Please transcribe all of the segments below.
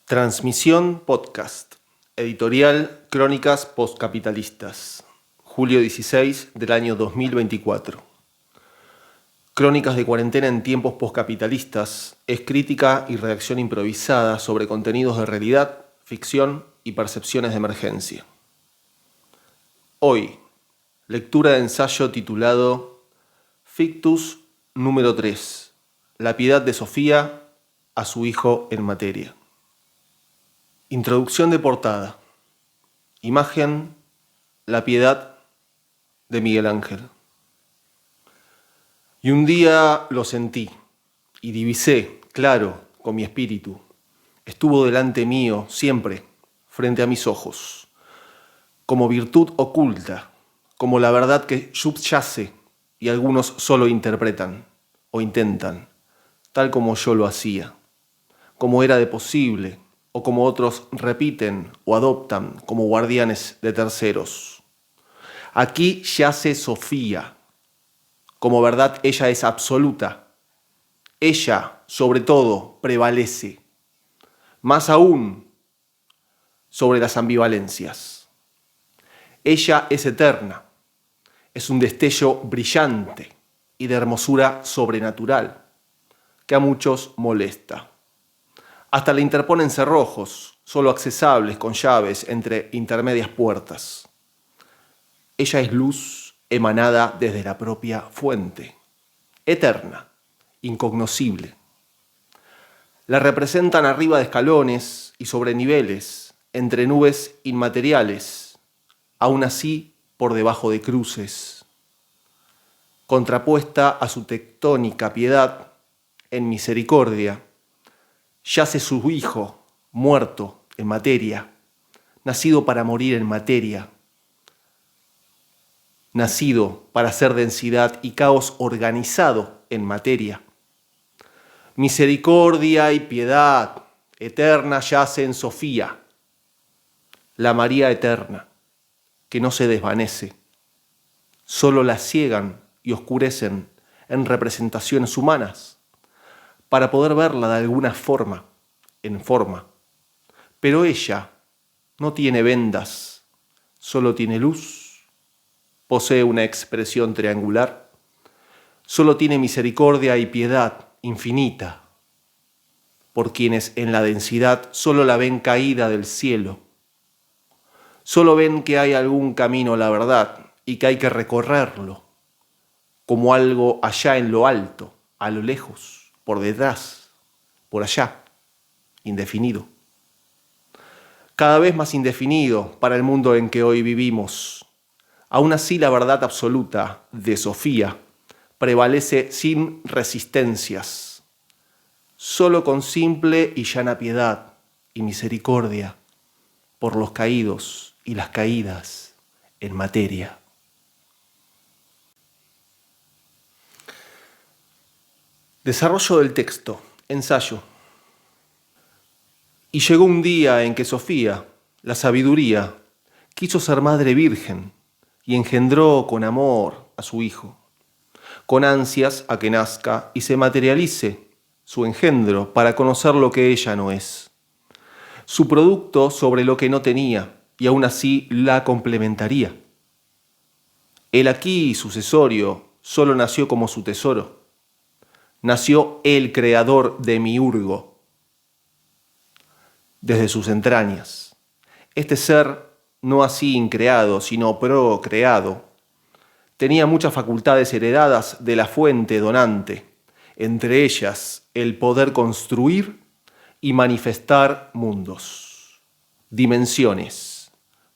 Transmisión Podcast, editorial Crónicas Postcapitalistas, julio 16 del año 2024. Crónicas de cuarentena en tiempos postcapitalistas es crítica y redacción improvisada sobre contenidos de realidad, ficción y percepciones de emergencia. Hoy, lectura de ensayo titulado Fictus número 3, la piedad de Sofía a su hijo en materia. Introducción de portada. Imagen: La piedad de Miguel Ángel. Y un día lo sentí y divisé, claro, con mi espíritu. Estuvo delante mío, siempre, frente a mis ojos, como virtud oculta, como la verdad que subyace y algunos solo interpretan o intentan, tal como yo lo hacía, como era de posible, o como otros repiten o adoptan como guardianes de terceros. Aquí yace Sofía. Como verdad ella es absoluta. Ella, sobre todo, prevalece. Más aún sobre las ambivalencias. Ella es eterna. Es un destello brillante y de hermosura sobrenatural que a muchos molesta. Hasta le interponen cerrojos, solo accesables con llaves entre intermedias puertas. Ella es luz emanada desde la propia fuente, eterna, incognoscible. La representan arriba de escalones y sobre niveles, entre nubes inmateriales, aún así por debajo de cruces. Contrapuesta a su tectónica piedad, en misericordia, yace su hijo, muerto en materia, nacido para morir en materia, nacido para ser densidad y caos organizado en materia. Misericordia y piedad eterna yace en Sofía, la María eterna, que no se desvanece. Solo la ciegan y oscurecen en representaciones humanas, para poder verla de alguna forma, en forma. Pero ella no tiene vendas, solo tiene luz, posee una expresión triangular, solo tiene misericordia y piedad infinita, por quienes en la densidad solo la ven caída del cielo, solo ven que hay algún camino a la verdad y que hay que recorrerlo, como algo allá en lo alto, a lo lejos, por detrás, por allá, indefinido. Cada vez más indefinido para el mundo en que hoy vivimos. Aún así, la verdad absoluta de Sofía prevalece sin resistencias, solo con simple y llana piedad y misericordia por los caídos y las caídas en materia. Desarrollo del texto. Ensayo. Y llegó un día en que Sofía, la sabiduría, quiso ser madre virgen y engendró con amor a su hijo, con ansias a que nazca y se materialice su engendro para conocer lo que ella no es, su producto sobre lo que no tenía y aún así la complementaría. El aquí sucesorio solo nació como su tesoro. Nació el creador de Miurgo, desde sus entrañas. Este ser, no así increado, sino procreado, tenía muchas facultades heredadas de la fuente donante, entre ellas el poder construir y manifestar mundos, dimensiones,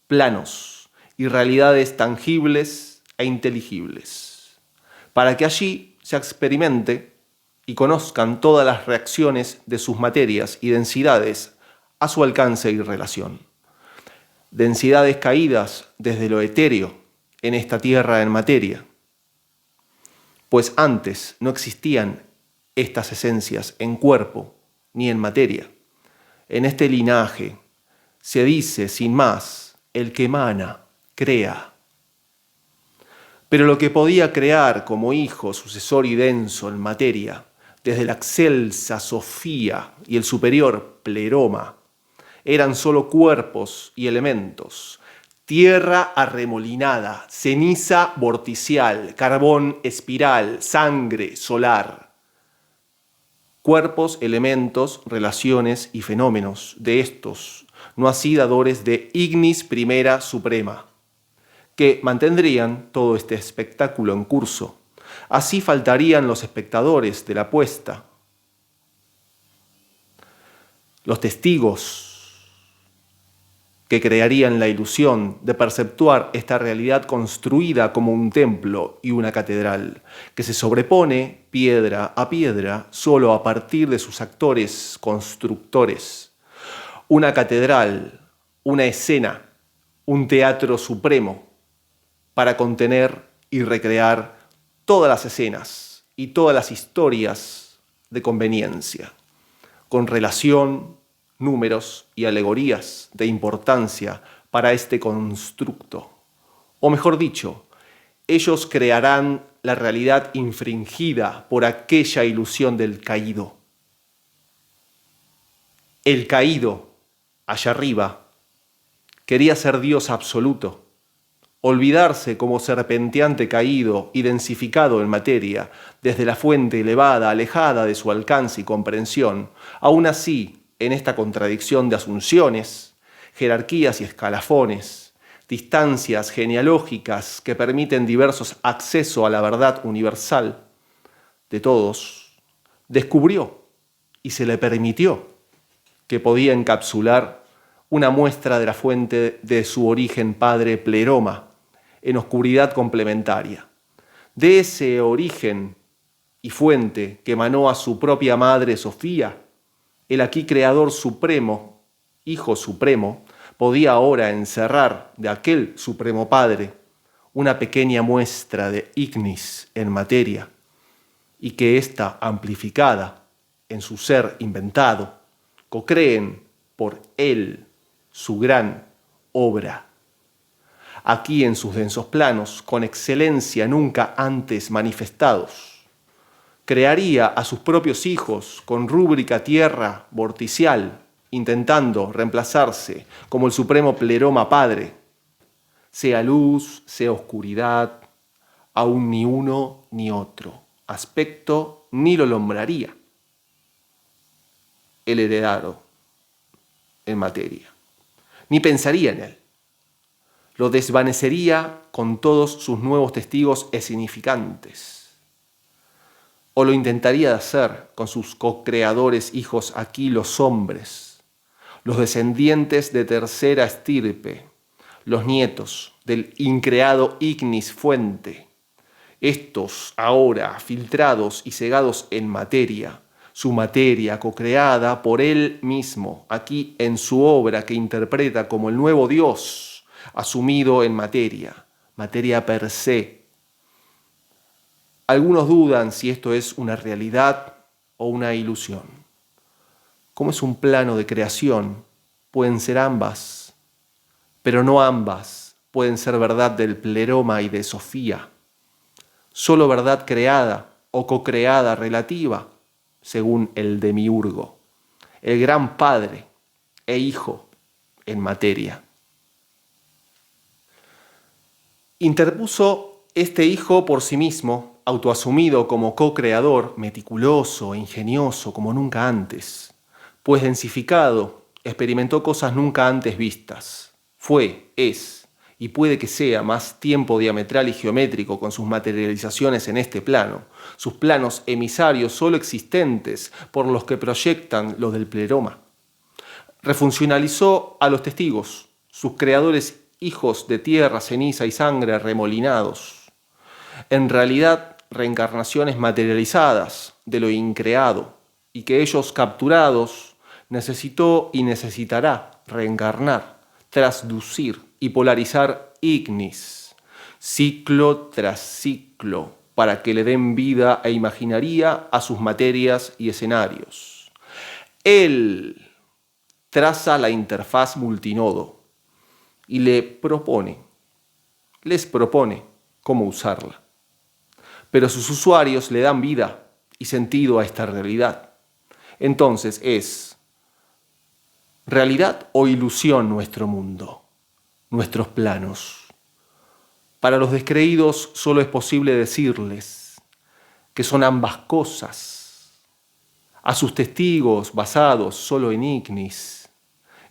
planos y realidades tangibles e inteligibles, para que allí se experimente y conozcan todas las reacciones de sus materias y densidades a su alcance y relación. Densidades caídas desde lo etéreo en esta tierra en materia, pues antes no existían estas esencias en cuerpo ni en materia. En este linaje se dice sin más, el que emana, crea. Pero lo que podía crear como hijo sucesor y denso en materia, desde la excelsa Sofía y el superior pleroma, eran solo cuerpos y elementos. Tierra arremolinada, ceniza vorticial, carbón espiral, sangre solar. Cuerpos, elementos, relaciones y fenómenos de estos, no así dadores de ignis primera suprema, que mantendrían todo este espectáculo en curso. Así faltarían los espectadores de la puesta, los testigos que crearían la ilusión de perceptuar esta realidad construida como un templo y una catedral, que se sobrepone piedra a piedra solo a partir de sus actores constructores. Una catedral, una escena, un teatro supremo para contener y recrear todas las escenas y todas las historias de conveniencia, con relación, números y alegorías de importancia para este constructo. O mejor dicho, ellos crearán la realidad infringida por aquella ilusión del caído. El caído, allá arriba, quería ser Dios absoluto, olvidarse como serpenteante caído y densificado en materia, desde la fuente elevada, alejada de su alcance y comprensión. Aún así, en esta contradicción de asunciones, jerarquías y escalafones, distancias genealógicas que permiten diversos acceso a la verdad universal de todos, descubrió y se le permitió que podía encapsular una muestra de la fuente de su origen padre pleroma en oscuridad complementaria. De ese origen y fuente que emanó a su propia madre Sofía, el aquí creador supremo, hijo supremo, podía ahora encerrar de aquel supremo padre una pequeña muestra de ignis en materia, y que ésta amplificada en su ser inventado, cocreen por él su gran obra. Aquí en sus densos planos, con excelencia nunca antes manifestados, crearía a sus propios hijos con rúbrica tierra vorticial, intentando reemplazarse como el supremo pleroma padre. Sea luz, sea oscuridad, aún ni uno ni otro aspecto ni lo nombraría el heredado en materia, ni pensaría en él. Lo desvanecería con todos sus nuevos testigos insignificantes. O lo intentaría hacer con sus co-creadores hijos aquí los hombres, los descendientes de tercera estirpe, los nietos del increado ignis fuente, estos ahora filtrados y cegados en materia, su materia co-creada por él mismo, aquí en su obra que interpreta como el nuevo Dios, asumido en materia, materia per se. Algunos dudan si esto es una realidad o una ilusión. Como es un plano de creación, pueden ser ambas, pero no ambas pueden ser verdad del pleroma y de Sofía. Solo verdad creada o co-creada relativa, según el demiurgo, el gran Padre e Hijo en materia. Interpuso este Hijo por sí mismo, autoasumido como co-creador, meticuloso e ingenioso como nunca antes, pues densificado, experimentó cosas nunca antes vistas. Fue, es y puede que sea más tiempo diametral y geométrico con sus materializaciones en este plano, sus planos emisarios solo existentes por los que proyectan los del pleroma. Refuncionalizó a los testigos, sus creadores hijos de tierra, ceniza y sangre remolinados. En realidad, reencarnaciones materializadas de lo increado, y que ellos capturados necesitó y necesitará reencarnar, trasducir y polarizar ignis, ciclo tras ciclo, para que le den vida e imaginaría a sus materias y escenarios. Él traza la interfaz multinodo y les propone cómo usarla. Pero sus usuarios le dan vida y sentido a esta realidad. Entonces es ¿Realidad o ilusión nuestro mundo, nuestros planos? Para los descreídos solo es posible decirles que son ambas cosas. A sus testigos basados solo en ignis,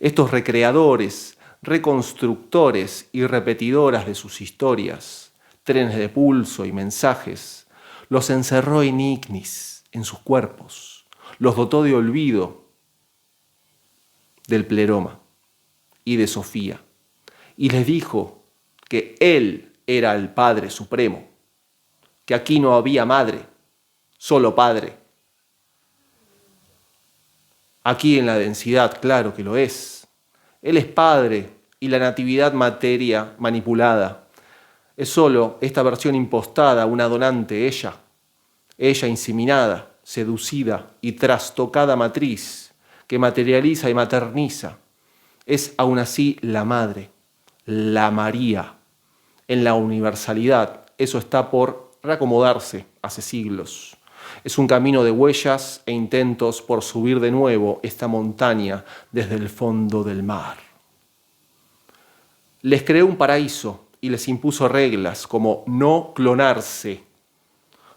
estos recreadores, reconstructores y repetidoras de sus historias, trenes de pulso y mensajes, los encerró en ignis, en sus cuerpos, los dotó de olvido del pleroma y de Sofía, y les dijo que él era el Padre Supremo, que aquí no había madre, solo Padre. Aquí en la densidad, claro que lo es. Él es Padre y la natividad materia manipulada. Es solo esta versión impostada, una donante, ella inseminada, seducida y trastocada matriz, que materializa y materniza. Es aún así la madre, la María. En la universalidad, eso está por reacomodarse hace siglos. Es un camino de huellas e intentos por subir de nuevo esta montaña desde el fondo del mar. Les creó un paraíso y les impuso reglas como no clonarse,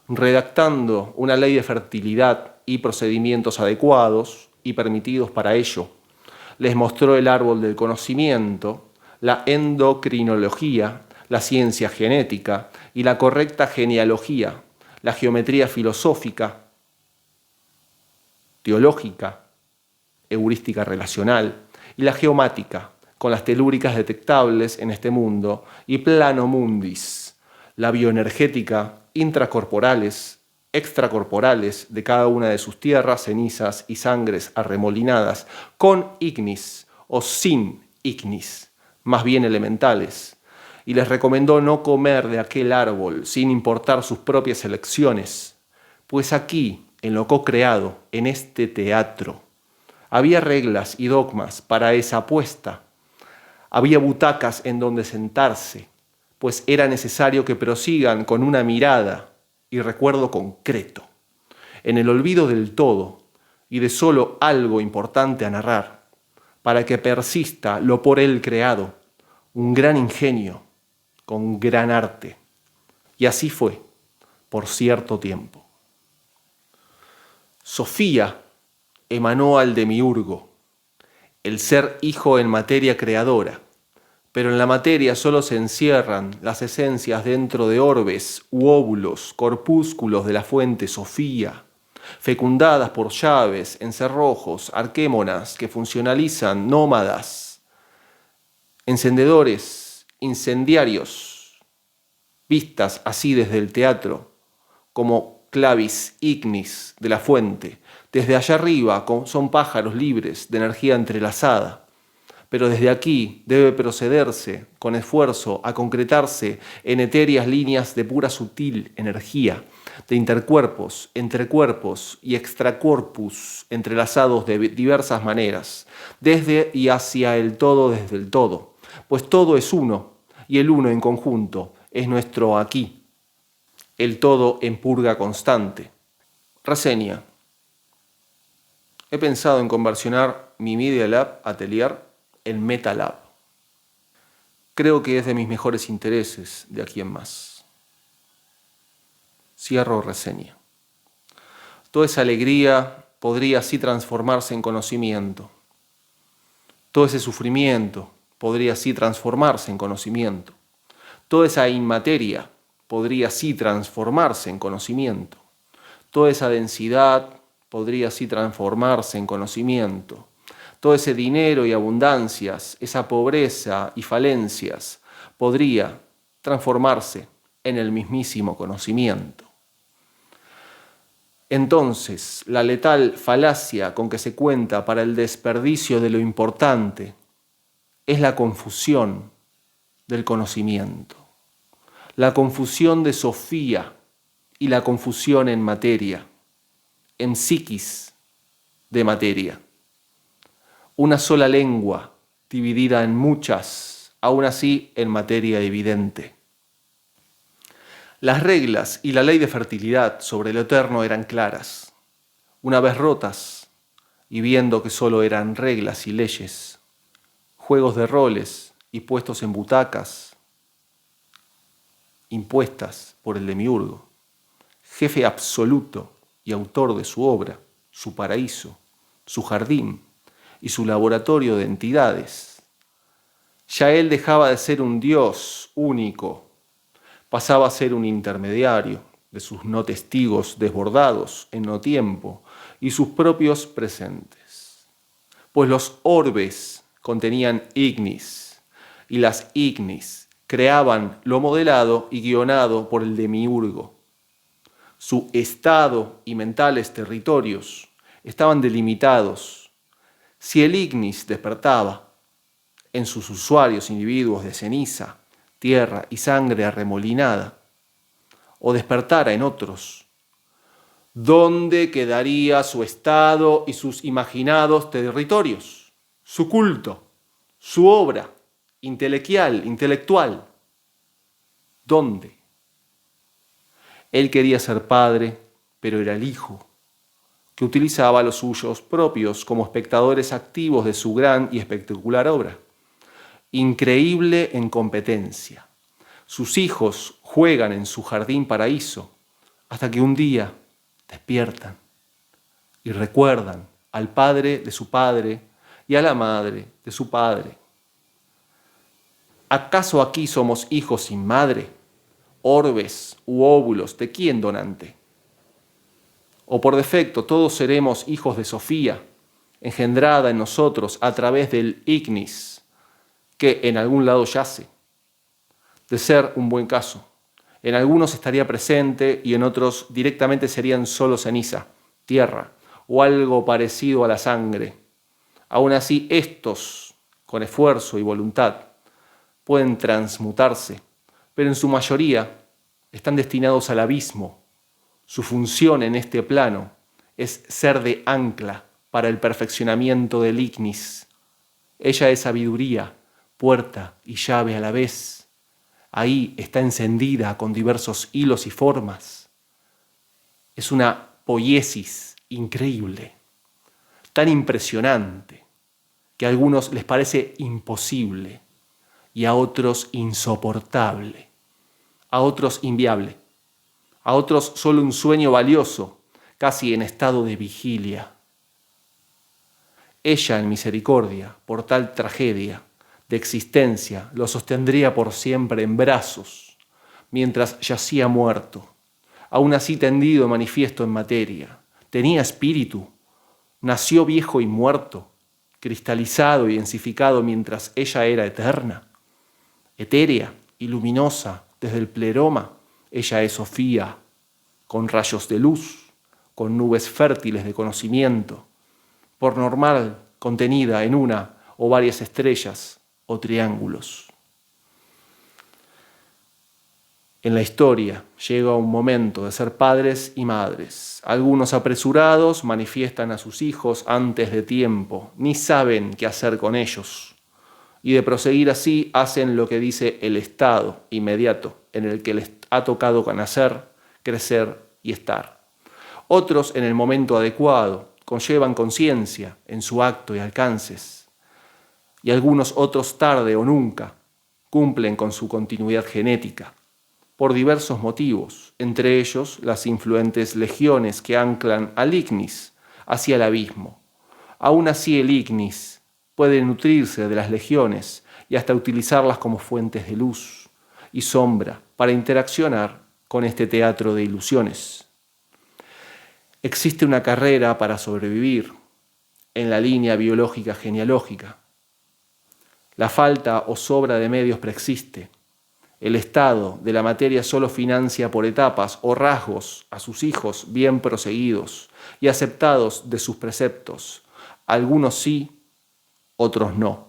redactando una ley de fertilidad y procedimientos adecuados y permitidos para ello. Les mostró el árbol del conocimiento, la endocrinología, la ciencia genética y la correcta genealogía, la geometría filosófica, teológica, heurística relacional y la geomática, con las telúricas detectables en este mundo, y plano mundis, la bioenergética, intracorporales, extracorporales de cada una de sus tierras, cenizas y sangres arremolinadas, con ignis o sin ignis, más bien elementales, y les recomendó no comer de aquel árbol sin importar sus propias elecciones, pues aquí, en lo co-creado, en este teatro, había reglas y dogmas para esa apuesta. Había butacas en donde sentarse, pues era necesario que prosigan con una mirada y recuerdo concreto, en el olvido del todo y de solo algo importante a narrar, para que persista lo por él creado, un gran ingenio con gran arte. Y así fue, por cierto tiempo. Sofía emanó al demiurgo, el ser hijo en materia creadora, pero en la materia solo se encierran las esencias dentro de orbes u óvulos, corpúsculos de la fuente Sofía, fecundadas por llaves, encerrojos, arquémonas que funcionalizan, nómadas, encendedores, incendiarios, vistas así desde el teatro, como clavis ignis de la fuente. Desde allá arriba son pájaros libres de energía entrelazada. Pero desde aquí debe procederse con esfuerzo a concretarse en etéreas líneas de pura sutil energía, de intercuerpos, entrecuerpos y extracorpus entrelazados de diversas maneras, desde y hacia el todo desde el todo, pues todo es uno y el uno en conjunto es nuestro aquí, el todo en purga constante. Reseña. He pensado en conversionar mi Media Lab Atelier en MetaLab. Creo que es de mis mejores intereses de aquí en más. Cierro reseña. Toda esa alegría podría así transformarse en conocimiento. Todo ese sufrimiento podría así transformarse en conocimiento. Toda esa inmateria podría así transformarse en conocimiento. Toda esa densidad podría así transformarse en conocimiento. Todo ese dinero y abundancias, esa pobreza y falencias, podría transformarse en el mismísimo conocimiento. Entonces, la letal falacia con que se cuenta para el desperdicio de lo importante es la confusión del conocimiento, la confusión de Sofía y la confusión en materia, en psiquis de materia. Una sola lengua dividida en muchas, aún así en materia evidente. Las reglas y la ley de fertilidad sobre lo eterno eran claras. Una vez rotas, y viendo que solo eran reglas y leyes, juegos de roles y puestos en butacas impuestas por el demiurgo, jefe absoluto y autor de su obra, su paraíso, su jardín y su laboratorio de entidades, ya él dejaba de ser un Dios único, pasaba a ser un intermediario de sus no testigos desbordados en no tiempo y sus propios presentes. Pues los orbes contenían ignis y las ignis creaban lo modelado y guionado por el demiurgo. Su estado y mentales territorios estaban delimitados. Si el ignis despertaba en sus usuarios individuos de ceniza, tierra y sangre arremolinada, o despertara en otros, ¿dónde quedaría su estado y sus imaginados territorios? Su culto, su obra intelectual. ¿Dónde? Él quería ser padre, pero era el hijo, que utilizaba los suyos propios como espectadores activos de su gran y espectacular obra. Increíble en competencia. Sus hijos juegan en su jardín paraíso hasta que un día despiertan y recuerdan al padre de su padre y a la madre de su padre. ¿Acaso aquí somos hijos sin madre? ¿Orbes u óvulos de quién donante? O por defecto todos seremos hijos de Sofía, engendrada en nosotros a través del ignis, que en algún lado yace. De ser un buen caso, en algunos estaría presente y en otros directamente serían solo ceniza, tierra o algo parecido a la sangre. Aún así, estos, con esfuerzo y voluntad, pueden transmutarse, pero en su mayoría están destinados al abismo. Su función en este plano es ser de ancla para el perfeccionamiento del ignis. Ella es sabiduría, puerta y llave a la vez. Ahí está encendida con diversos hilos y formas. Es una poiesis increíble, tan impresionante, que a algunos les parece imposible y a otros insoportable, a otros inviable, a otros solo un sueño valioso, casi en estado de vigilia. Ella, en misericordia, por tal tragedia de existencia, lo sostendría por siempre en brazos, mientras yacía muerto, aún así tendido manifiesto en materia. Tenía espíritu, nació viejo y muerto, cristalizado y densificado mientras ella era eterna. Etérea y luminosa desde el pleroma, ella es Sofía, con rayos de luz, con nubes fértiles de conocimiento, por normal contenida en una o varias estrellas o triángulos. En la historia llega un momento de ser padres y madres. Algunos apresurados manifiestan a sus hijos antes de tiempo, ni saben qué hacer con ellos. Y de proseguir así hacen lo que dice el estado inmediato en el que les ha tocado nacer, crecer y estar. Otros en el momento adecuado conllevan conciencia en su acto y alcances. Y algunos otros tarde o nunca cumplen con su continuidad genética, por diversos motivos, entre ellos las influentes legiones que anclan al ignis hacia el abismo. Aún así el ignis puede nutrirse de las legiones y hasta utilizarlas como fuentes de luz y sombra para interaccionar con este teatro de ilusiones. Existe una carrera para sobrevivir en la línea biológica genealógica. La falta o sobra de medios preexiste. El estado de la materia solo financia por etapas o rasgos a sus hijos bien proseguidos y aceptados de sus preceptos. Algunos sí, otros no.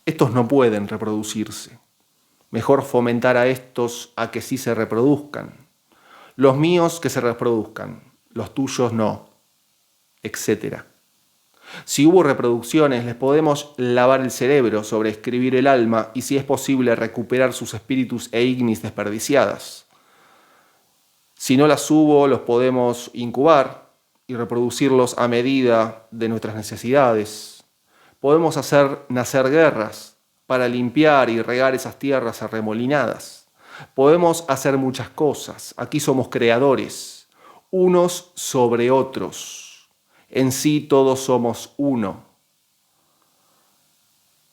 Estos no pueden reproducirse. Mejor fomentar a estos a que sí se reproduzcan. Los míos que se reproduzcan, los tuyos no, etc. Si hubo reproducciones, les podemos lavar el cerebro, sobreescribir el alma y, si es posible, recuperar sus espíritus e ignis desperdiciadas. Si no las hubo, los podemos incubar y reproducirlos a medida de nuestras necesidades. Podemos hacer nacer guerras para limpiar y regar esas tierras arremolinadas. Podemos hacer muchas cosas. Aquí somos creadores, unos sobre otros. En sí todos somos uno.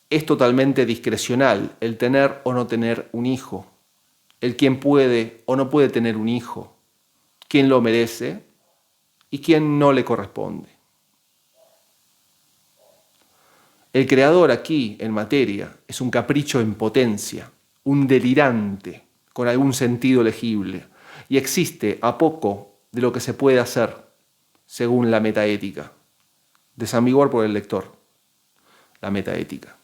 Es totalmente discrecional el tener o no tener un hijo, el quién puede o no puede tener un hijo, quién lo merece y quién no le corresponde. El creador aquí, en materia, es un capricho en potencia, un delirante con algún sentido legible, y existe a poco de lo que se puede hacer, según la metaética. Desambiguar por el lector, la metaética.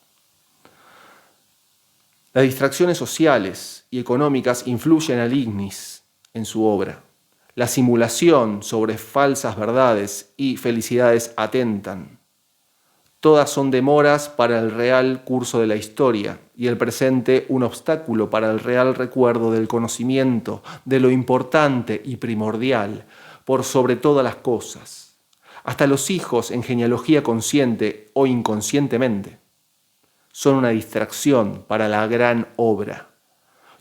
Las distracciones sociales y económicas influyen al ignis en su obra. La simulación sobre falsas verdades y felicidades atentan. Todas son demoras para el real curso de la historia y el presente un obstáculo para el real recuerdo del conocimiento, de lo importante y primordial, por sobre todas las cosas. Hasta los hijos en genealogía consciente o inconscientemente son una distracción para la gran obra.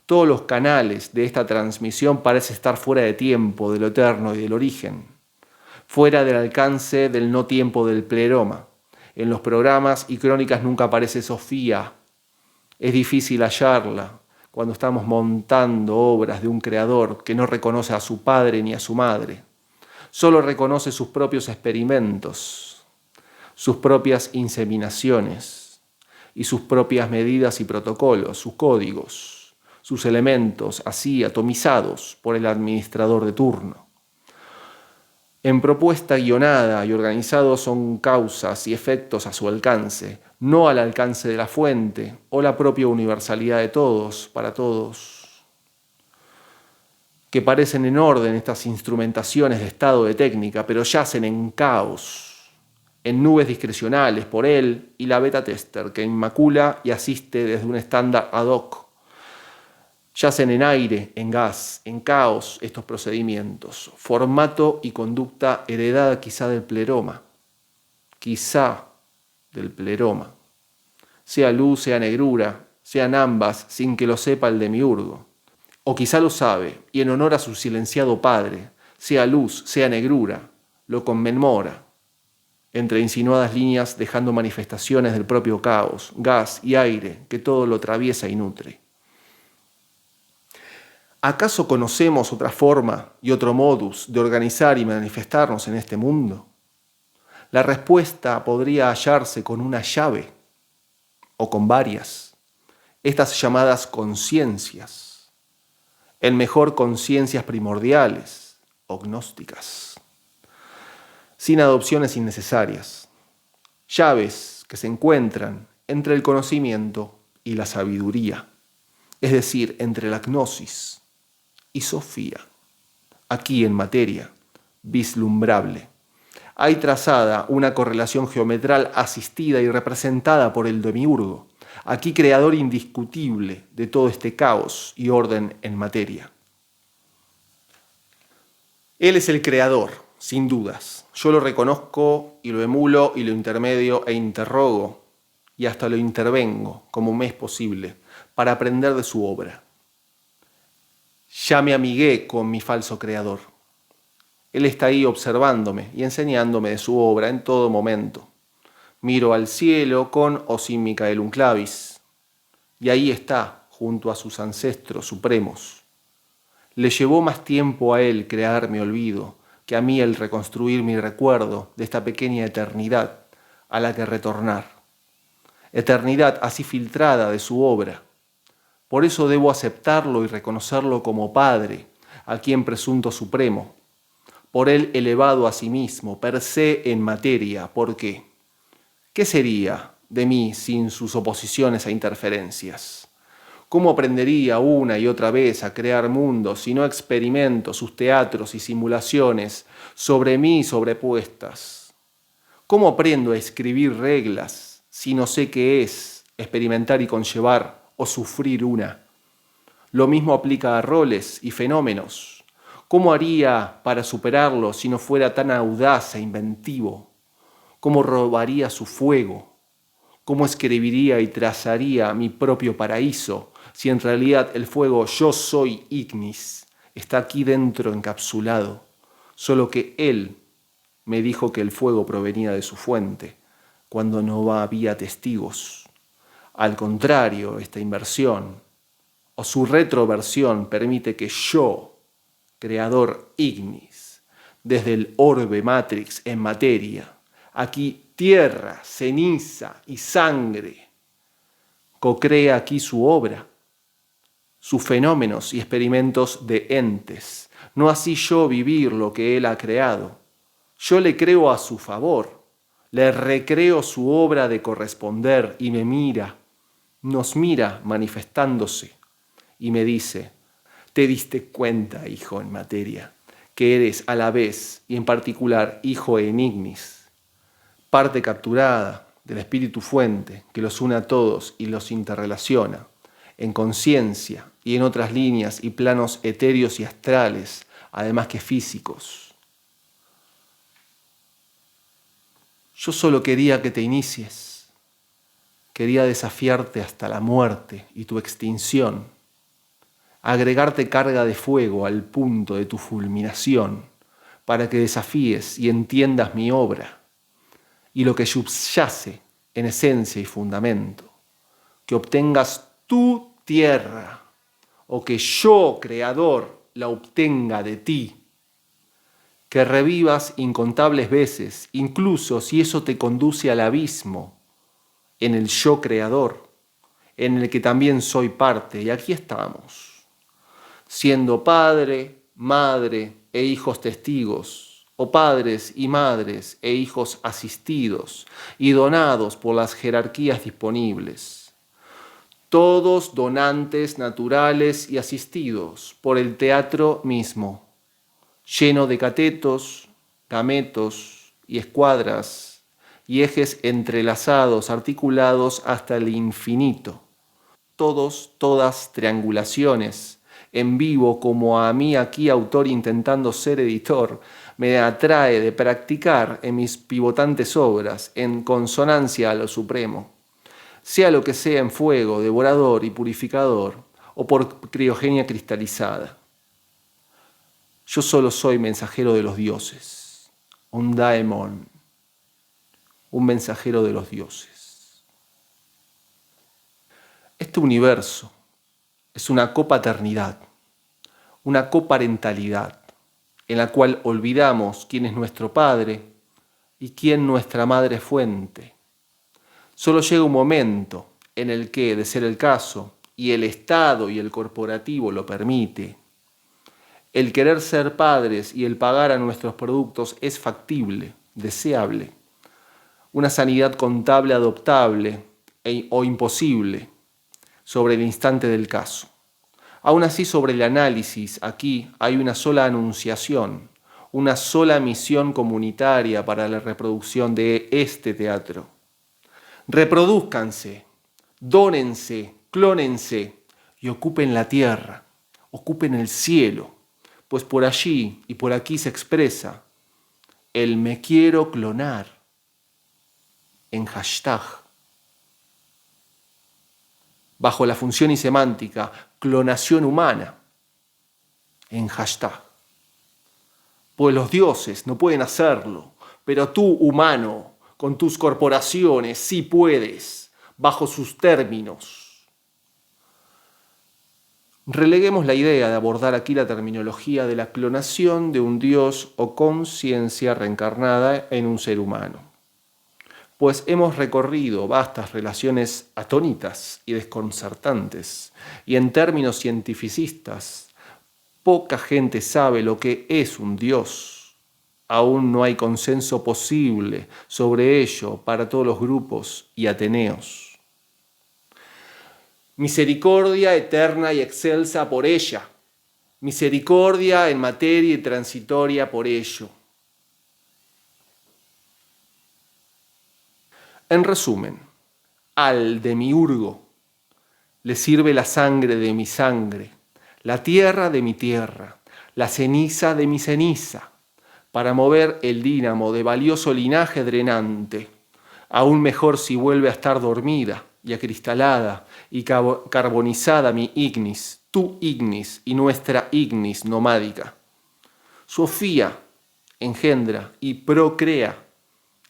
Todos los canales de esta transmisión parecen estar fuera de tiempo, de lo eterno y del origen, fuera del alcance del no tiempo del pleroma. En los programas y crónicas nunca aparece Sofía. Es difícil hallarla cuando estamos montando obras de un creador que no reconoce a su padre ni a su madre. Solo reconoce sus propios experimentos, sus propias inseminaciones y sus propias medidas y protocolos, sus códigos, sus elementos así atomizados por el administrador de turno. En propuesta guionada y organizado son causas y efectos a su alcance, no al alcance de la fuente o la propia universalidad de todos, para todos. Que parecen en orden estas instrumentaciones de estado de técnica, pero yacen en caos, en nubes discrecionales por él y la beta tester que inmacula y asiste desde un estándar ad hoc. Yacen en aire, en gas, en caos estos procedimientos, formato y conducta heredada quizá del pleroma, sea luz, sea negrura, sean ambas sin que lo sepa el demiurgo, o quizá lo sabe y en honor a su silenciado padre, sea luz, sea negrura, lo conmemora, entre insinuadas líneas dejando manifestaciones del propio caos, gas y aire que todo lo atraviesa y nutre. ¿Acaso conocemos otra forma y otro modus de organizar y manifestarnos en este mundo? La respuesta podría hallarse con una llave o con varias, estas llamadas conciencias, en mejor conciencias primordiales o gnósticas, sin adopciones innecesarias, llaves que se encuentran entre el conocimiento y la sabiduría, es decir, entre la gnosis y Sofía. Aquí en materia, vislumbrable, hay trazada una correlación geometral asistida y representada por el demiurgo, aquí creador indiscutible de todo este caos y orden en materia. Él es el creador, sin dudas. Yo lo reconozco y lo emulo y lo intermedio e interrogo y hasta lo intervengo como me es posible para aprender de su obra. Ya me amigué con mi falso creador. Él está ahí observándome y enseñándome de su obra en todo momento. Miro al cielo con o sin Micaelum clavis. Y ahí está, junto a sus ancestros supremos. Le llevó más tiempo a él crear mi olvido que a mí el reconstruir mi recuerdo de esta pequeña eternidad a la que retornar. Eternidad así filtrada de su obra. Por eso debo aceptarlo y reconocerlo como Padre, a quien presunto supremo. Por él elevado a sí mismo, per se en materia. ¿Por qué? ¿Qué sería de mí sin sus oposiciones e interferencias? ¿Cómo aprendería una y otra vez a crear mundos si no experimento sus teatros y simulaciones sobre mí sobrepuestas? ¿Cómo aprendo a escribir reglas si no sé qué es experimentar y conllevar o sufrir una? Lo mismo aplica a roles y fenómenos. ¿Cómo haría para superarlo si no fuera tan audaz e inventivo? ¿Cómo robaría su fuego? ¿Cómo escribiría y trazaría mi propio paraíso si en realidad el fuego yo soy Ignis está aquí dentro encapsulado? Solo que él me dijo que el fuego provenía de su fuente, cuando no había testigos. Al contrario, esta inversión o su retroversión permite que yo, creador Ignis, desde el orbe Matrix en materia, aquí tierra, ceniza y sangre, co-crea aquí su obra, sus fenómenos y experimentos de entes, no así yo vivir lo que él ha creado. Yo le creo a su favor, le recreo su obra de corresponder y me mira, nos mira manifestándose y me dice: ¿te diste cuenta, hijo en materia, que eres a la vez y en particular hijo en Ignis, parte capturada del espíritu fuente que los une a todos y los interrelaciona, en conciencia y en otras líneas y planos etéreos y astrales, además que físicos? Yo solo quería que te inicies, quería desafiarte hasta la muerte y tu extinción, agregarte carga de fuego al punto de tu fulminación, para que desafíes y entiendas mi obra y lo que subyace en esencia y fundamento, que obtengas tu tierra o que yo, creador, la obtenga de ti, que revivas incontables veces, incluso si eso te conduce al abismo, en el yo creador, en el que también soy parte, y aquí estamos, siendo padre, madre e hijos testigos, o padres y madres e hijos asistidos y donados por las jerarquías disponibles. Todos donantes naturales y asistidos por el teatro mismo, lleno de catetos, gametos y escuadras y ejes entrelazados, articulados hasta el infinito. Todas triangulaciones, en vivo, como a mí aquí, autor intentando ser editor, me atrae de practicar en mis pivotantes obras, en consonancia a lo supremo, sea lo que sea en fuego, devorador y purificador, o por criogenia cristalizada. Yo solo soy mensajero de los dioses, un daemon, un mensajero de los dioses. Este universo es una copaternidad, una coparentalidad, en la cual olvidamos quién es nuestro padre y quién nuestra madre fuente. Solo llega un momento en el que, de ser el caso, y el Estado y el corporativo lo permite, el querer ser padres y el pagar a nuestros productos es factible, deseable. Una sanidad contable adoptable o imposible sobre el instante del caso. Aún así, sobre el análisis, aquí hay una sola anunciación, una sola misión comunitaria para la reproducción de este teatro. Reprodúzcanse, dónense, clónense y ocupen la tierra, ocupen el cielo, pues por allí y por aquí se expresa el me quiero clonar en hashtag. Bajo la función y semántica clonación humana en hashtag. Pues los dioses no pueden hacerlo, pero tú, humano, con tus corporaciones, sí puedes, bajo sus términos. Releguemos la idea de abordar aquí la terminología de la clonación de un dios o conciencia reencarnada en un ser humano, pues hemos recorrido vastas relaciones atónitas y desconcertantes, y en términos cientificistas, poca gente sabe lo que es un dios. Aún no hay consenso posible sobre ello para todos los grupos y ateneos. Misericordia eterna y excelsa por ella. Misericordia en materia y transitoria por ello. En resumen, al demiurgo le sirve la sangre de mi sangre, la tierra de mi tierra, la ceniza de mi ceniza, para mover el dínamo de valioso linaje drenante, aún mejor si vuelve a estar dormida y acristalada y carbonizada mi ignis, tu ignis y nuestra ignis nomádica. Sofía engendra y procrea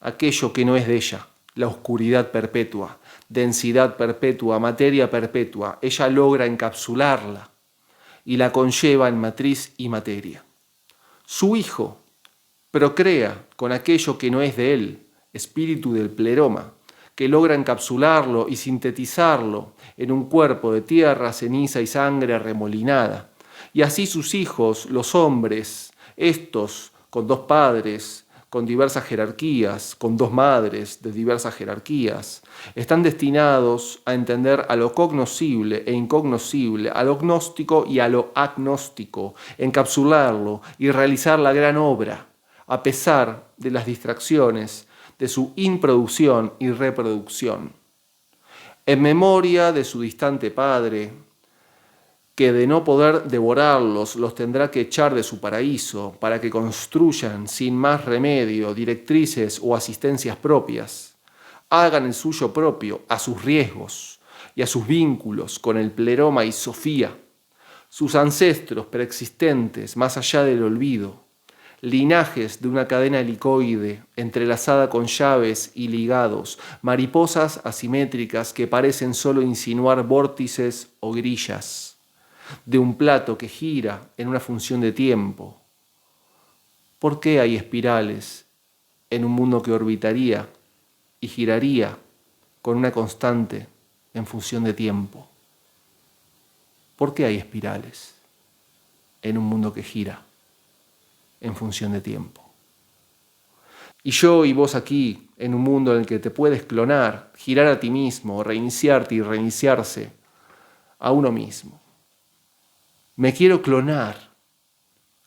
aquello que no es de ella, la oscuridad perpetua, densidad perpetua, materia perpetua. Ella logra encapsularla y la conlleva en matriz y materia. Su hijo procrea con aquello que no es de él, espíritu del pleroma, que logra encapsularlo y sintetizarlo en un cuerpo de tierra, ceniza y sangre remolinada. Y así sus hijos, los hombres, estos con dos padres, con diversas jerarquías, con dos madres de diversas jerarquías, están destinados a entender a lo cognoscible e incognoscible, a lo gnóstico y a lo agnóstico, encapsularlo y realizar la gran obra, a pesar de las distracciones de su inproducción y reproducción. En memoria de su distante padre, que de no poder devorarlos los tendrá que echar de su paraíso para que construyan sin más remedio directrices o asistencias propias, hagan el suyo propio a sus riesgos y a sus vínculos con el pleroma y Sofía, sus ancestros preexistentes más allá del olvido, linajes de una cadena helicoide entrelazada con llaves y ligados, mariposas asimétricas que parecen solo insinuar vórtices o grillas, de un plato que gira en una función de tiempo. ¿Por qué hay espirales en un mundo que orbitaría y giraría con una constante en función de tiempo? ¿Por qué hay espirales en un mundo que gira en función de tiempo? Y yo y vos aquí, en un mundo en el que te puedes clonar, girar a ti mismo, reiniciarte y reiniciarse a uno mismo. Me quiero clonar.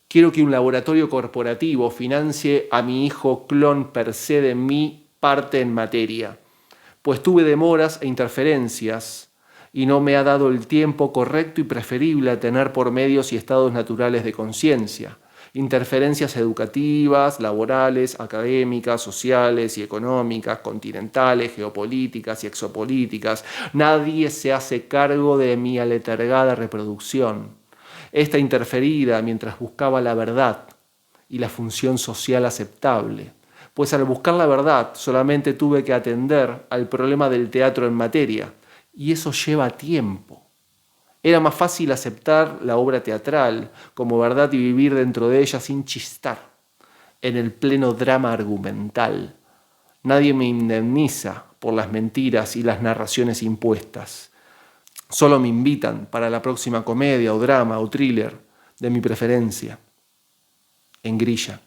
Quiero que un laboratorio corporativo financie a mi hijo clon per se de mi parte en materia, pues tuve demoras e interferencias y no me ha dado el tiempo correcto y preferible a tener por medios y estados naturales de conciencia. Interferencias educativas, laborales, académicas, sociales y económicas, continentales, geopolíticas y exopolíticas. Nadie se hace cargo de mi aletargada reproducción. Esta interferida mientras buscaba la verdad y la función social aceptable, pues al buscar la verdad solamente tuve que atender al problema del teatro en materia, y eso lleva tiempo. Era más fácil aceptar la obra teatral como verdad y vivir dentro de ella sin chistar, en el pleno drama argumental. Nadie me indemniza por las mentiras y las narraciones impuestas. Solo me invitan para la próxima comedia o drama o thriller de mi preferencia, en grilla.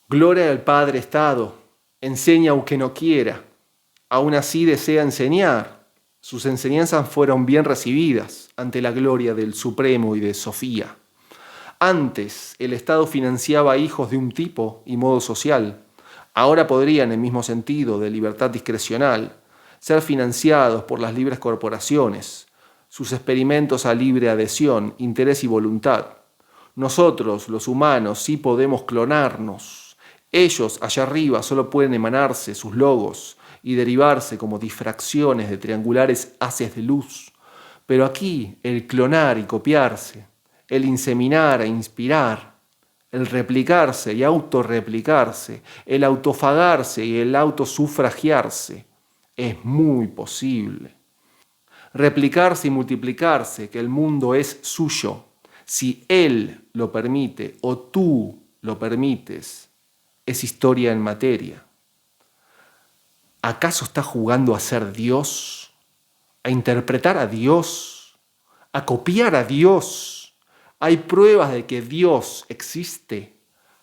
Gloria al Padre Estado, enseña aunque no quiera, aún así desea enseñar. Sus enseñanzas fueron bien recibidas ante la gloria del Supremo y de Sofía. Antes el Estado financiaba hijos de un tipo y modo social. Ahora podrían, en el mismo sentido de libertad discrecional, ser financiados por las libres corporaciones, sus experimentos a libre adhesión, interés y voluntad. Nosotros, los humanos, sí podemos clonarnos. Ellos, allá arriba, solo pueden emanarse sus logos y derivarse como difracciones de triangulares haces de luz. Pero aquí, el clonar y copiarse, el inseminar e inspirar, el replicarse y autorreplicarse, el autofagarse y el autosufragiarse, es muy posible. Replicarse y multiplicarse, que el mundo es suyo, si él lo permite o tú lo permites, es historia en materia. ¿Acaso estás jugando a ser Dios? ¿A interpretar a Dios? ¿A copiar a Dios? ¿Hay pruebas de que Dios existe?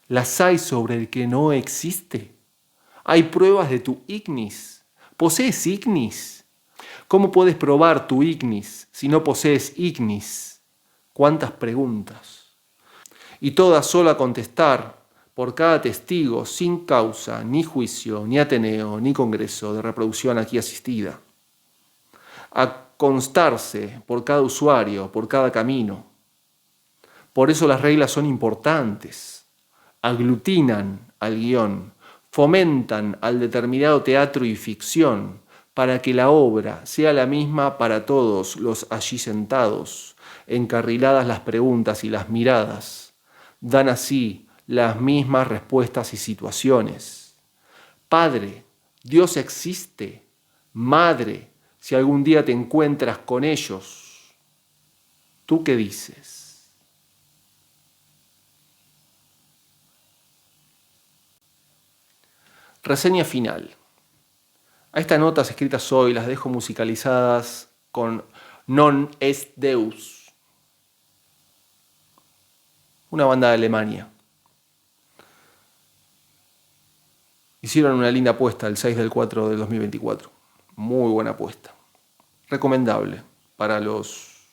¿Las hay sobre el que no existe? ¿Hay pruebas de tu ignis? ¿Posees ignis? ¿Cómo puedes probar tu ignis si no posees ignis? ¿Cuántas preguntas? Y todas solo a contestar por cada testigo sin causa, ni juicio, ni ateneo, ni congreso de reproducción aquí asistida. A constarse por cada usuario, por cada camino. Por eso las reglas son importantes. Aglutinan al guión, fomentan al determinado teatro y ficción para que la obra sea la misma para todos los allí sentados, encarriladas las preguntas y las miradas. Dan así las mismas respuestas y situaciones. Padre, Dios existe. Madre, si algún día te encuentras con ellos, ¿tú qué dices? Reseña final. A estas notas escritas hoy las dejo musicalizadas con Non est Deus, una banda de Alemania. Hicieron una linda apuesta el 6/4 del 2024. Muy buena apuesta. Recomendable para los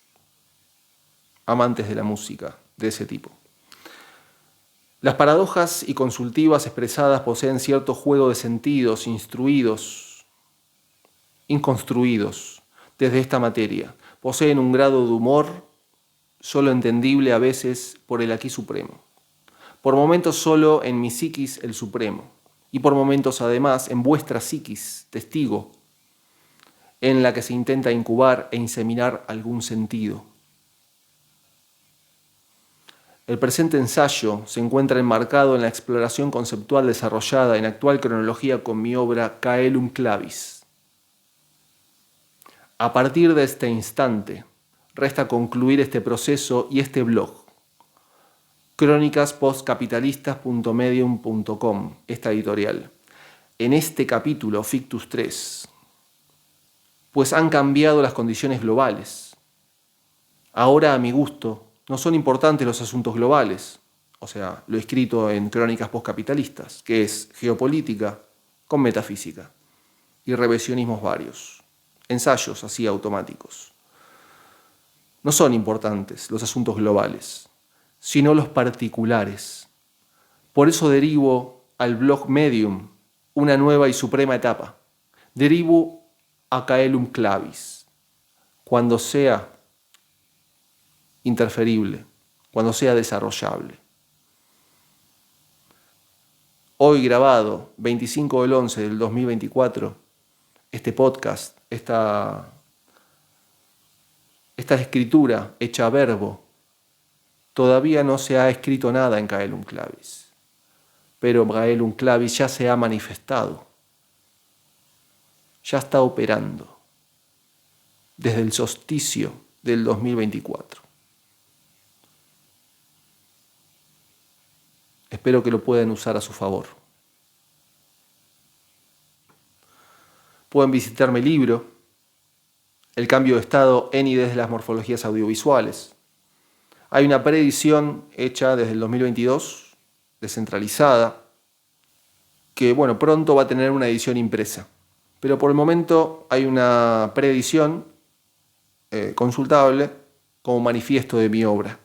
amantes de la música de ese tipo. Las paradojas y consultivas expresadas poseen cierto juego de sentidos inconstruidos desde esta materia. Poseen un grado de humor solo entendible a veces por el aquí supremo. Por momentos solo en mi psiquis el supremo. Y por momentos además en vuestra psiquis, testigo, en la que se intenta incubar e inseminar algún sentido. El presente ensayo se encuentra enmarcado en la exploración conceptual desarrollada en actual cronología con mi obra Caelum Clavis. A partir de este instante, resta concluir este proceso y este blog, crónicaspostcapitalistas.medium.com, esta editorial. En este capítulo, Fictus 3, pues han cambiado las condiciones globales. Ahora, a mi gusto, no son importantes los asuntos globales, o sea, lo escrito en Crónicas Postcapitalistas, que es geopolítica con metafísica y revisionismos varios, ensayos así automáticos. No son importantes los asuntos globales, sino los particulares. Por eso derivo al blog Medium una nueva y suprema etapa. Derivo a Caelum Clavis, cuando sea interferible, cuando sea desarrollable. Hoy grabado, 25/11/2024, este podcast, esta escritura hecha a verbo, todavía no se ha escrito nada en Caelum Clavis, pero Caelum Clavis ya se ha manifestado, ya está operando desde el solsticio del 2024. Espero que lo puedan usar a su favor. Pueden visitar mi libro, El cambio de estado en y desde las morfologías audiovisuales. Hay una preedición hecha desde el 2022, descentralizada, que pronto va a tener una edición impresa. Pero por el momento hay una preedición consultable como manifiesto de mi obra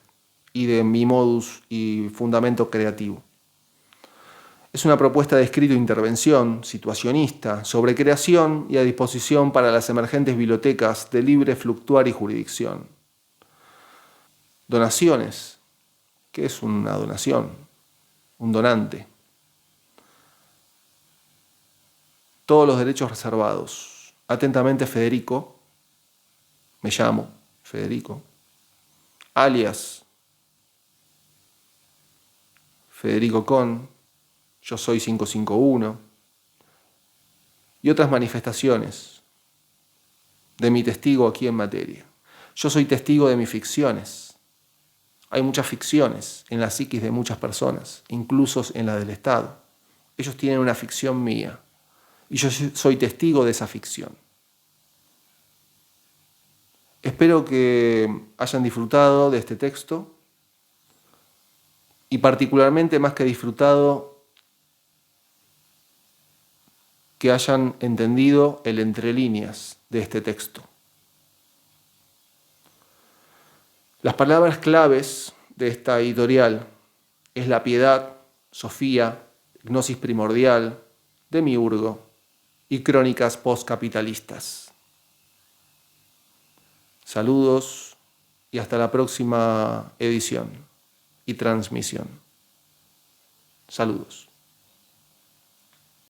y de mi modus y fundamento creativo. Es una propuesta de escrito e intervención situacionista sobre creación y a disposición para las emergentes bibliotecas de libre fluctuar y jurisdicción. Donaciones. ¿Qué es una donación? Un donante. Todos los derechos reservados. Atentamente, Federico. Me llamo Federico. Alias Federico Con. Yo soy 551. Y otras manifestaciones de mi testigo aquí en materia. Yo soy testigo de mis ficciones. Hay muchas ficciones en la psiquis de muchas personas, incluso en la del Estado. Ellos tienen una ficción mía y yo soy testigo de esa ficción. Espero que hayan disfrutado de este texto y particularmente, más que disfrutado, que hayan entendido el entre líneas de este texto. Las palabras claves de esta editorial es la piedad, Sofía, gnosis primordial, demiurgo y crónicas postcapitalistas. Saludos y hasta la próxima edición. y transmisión. Saludos.